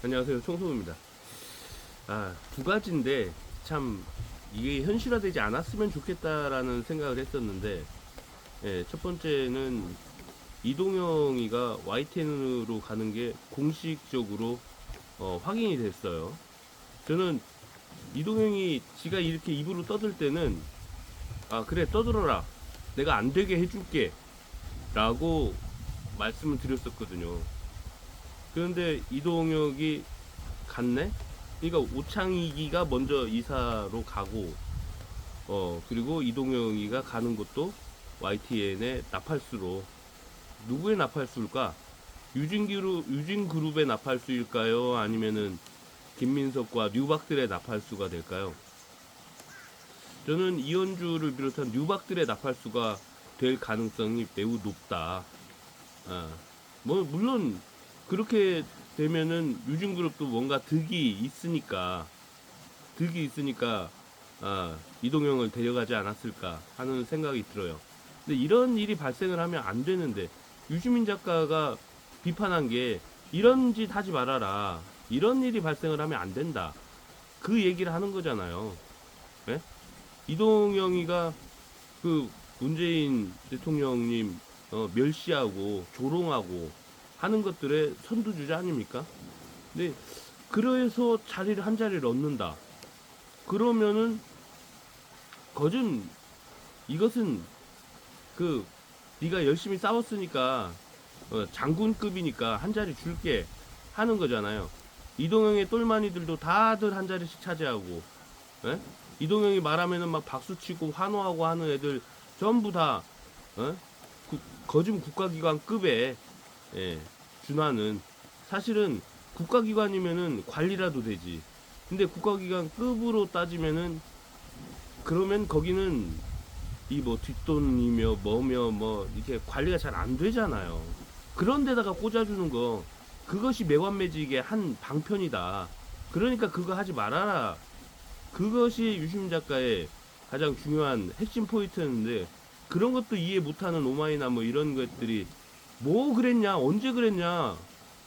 안녕하세요. 청소부입니다. 두 가지인데 참 이게 현실화되지 않았으면 좋겠다라는 생각을 했었는데, 첫 번째는 이동영이가 YTN으로 가는 게 공식적으로 확인이 됐어요. 저는 이동영이 지가 이렇게 입으로 떠들 때는 그래 떠들어라, 내가 안 되게 해줄게 라고 말씀을 드렸었거든요. 그런데 이동혁이 갔네? 그러니까 오창익이가 먼저 이사로 가고, 그리고 이동영이가 가는 것도 YTN의 나팔수로. 누구의 나팔수일까? 유진그룹의 나팔수일까요? 아니면은 김민석과 뉴박들의 나팔수가 될까요? 저는 이현주를 비롯한 뉴박들의 나팔수가 될 가능성이 매우 높다. 물론 그렇게 되면은 유진그룹도 뭔가 득이 있으니까 이동형을 데려가지 않았을까 하는 생각이 들어요. 근데 이런 일이 발생을 하면 안 되는데, 유시민 작가가 비판한 게 이런 짓 하지 말아라, 이런 일이 발생을 하면 안 된다, 그 얘기를 하는 거잖아요. 네? 이동영이가 그 문재인 대통령님 멸시하고 조롱하고 하는 것들의 선두주자 아닙니까? 근데 그래서 한 자리를 얻는다. 그러면은 거진 이것은 그 네가 열심히 싸웠으니까 장군급이니까 한 자리 줄게 하는 거잖아요. 이동영의 똘마니들도 다들 한 자리씩 차지하고, 예? 이동영이 말하면은 막 박수치고 환호하고 하는 애들 전부 다 거진 국가기관급에 준하는, 사실은 국가기관이면은 관리라도 되지. 근데 국가기관급으로 따지면은, 그러면 거기는 이 뭐 뒷돈이며 뭐며 뭐 이렇게 관리가 잘 안 되잖아요. 그런 데다가 꽂아주는 거, 그것이 매관매직의 한 방편이다. 그러니까 그거 하지 말아라. 그것이 유시민 작가의 가장 중요한 핵심 포인트였는데, 그런 것도 이해 못하는 오마이나 뭐 이런 것들이 뭐 그랬냐, 언제 그랬냐,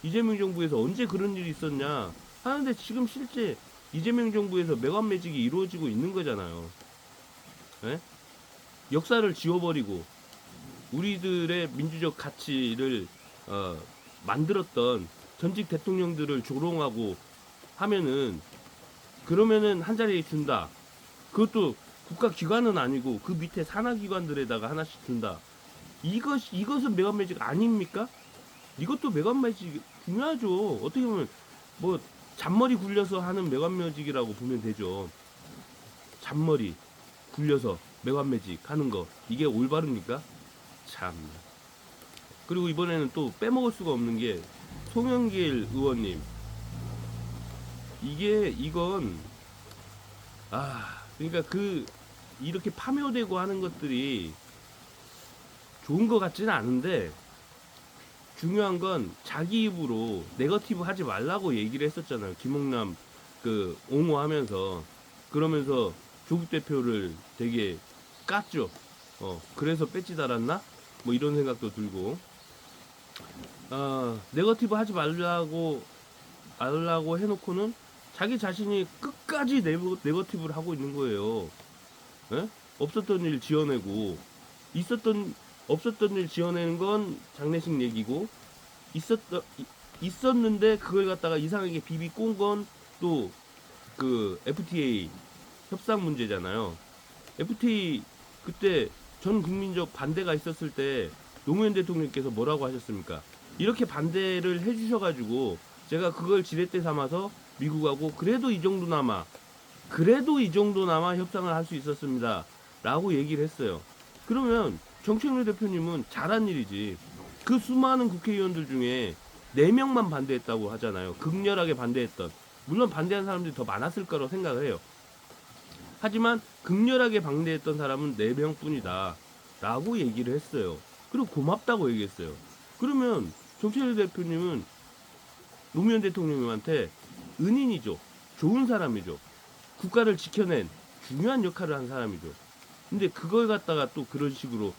이재명 정부에서 언제 그런 일이 있었냐 하는데, 지금 실제 이재명 정부에서 매관매직이 이루어지고 있는 거잖아요. 예? 역사를 지워버리고 우리들의 민주적 가치를 만들었던 전직 대통령들을 조롱하고 하면은, 그러면은 한 자리 준다. 그것도 국가기관은 아니고 그 밑에 산하기관들에다가 하나씩 준다. 이것은 매관매직 아닙니까? 이것도 매관매직 중요하죠. 어떻게 보면 뭐 잔머리 굴려서 하는 매관매직이라고 보면 되죠. 잔머리 굴려서 매관매직 하는 거, 이게 올바릅니까? 참. 그리고 이번에는 또 빼먹을 수가 없는 게 송영길 의원님. 이건 그러니까 이렇게 파묘되고 하는 것들이 좋은 것 같지는 않은데, 중요한 건 자기 입으로 네거티브 하지 말라고 얘기를 했었잖아요. 김홍남 옹호하면서. 그러면서 조국 대표를 되게 깠죠. 그래서 배지 달았나? 뭐 이런 생각도 들고. 네거티브 하지 말라고 해놓고는 자기 자신이 끝까지 네거티브를 하고 있는 거예요. 예? 없었던 일 지어내고, 없었던 일 지어내는 건 장례식 얘기고, 있었는데 그걸 갖다가 이상하게 비비 꼰 건 또 그 FTA 협상 문제잖아요. FTA 그때 전 국민적 반대가 있었을 때 노무현 대통령께서 뭐라고 하셨습니까? 이렇게 반대를 해주셔가지고 제가 그걸 지렛대 삼아서 미국하고 그래도 이 정도나마 협상을 할 수 있었습니다 라고 얘기를 했어요. 그러면 정청래 대표님은 잘한 일이지. 그 수많은 국회의원들 중에 4명만 반대했다고 하잖아요. 극렬하게 반대했던. 물론 반대한 사람들이 더 많았을 거라고 생각을 해요. 하지만 극렬하게 반대했던 사람은 4명 뿐이다 라고 얘기를 했어요. 그리고 고맙다고 얘기했어요. 그러면 정청래 대표님은 노무현 대통령님한테 은인이죠. 좋은 사람이죠. 국가를 지켜낸 중요한 역할을 한 사람이죠. 근데 그걸 갖다가 또 그런 식으로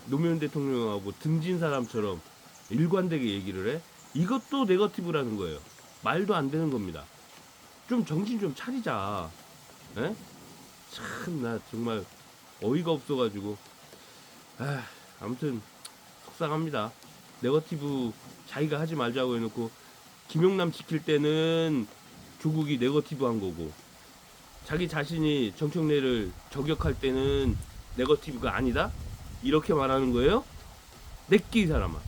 노무현 대통령하고 등진 사람처럼 일관되게 얘기를 해? 이것도 네거티브라는 거예요. 말도 안 되는 겁니다. 좀 정신 좀 차리자. 에? 참, 나 정말 어이가 없어가지고. 아무튼 속상합니다. 네거티브 자기가 하지 말자고 해놓고 김용남 지킬 때는 조국이 네거티브 한 거고, 자기 자신이 정청래를 저격할 때는 네거티브가 아니다? 이렇게 말하는 거예요? 내끼 이 사람아.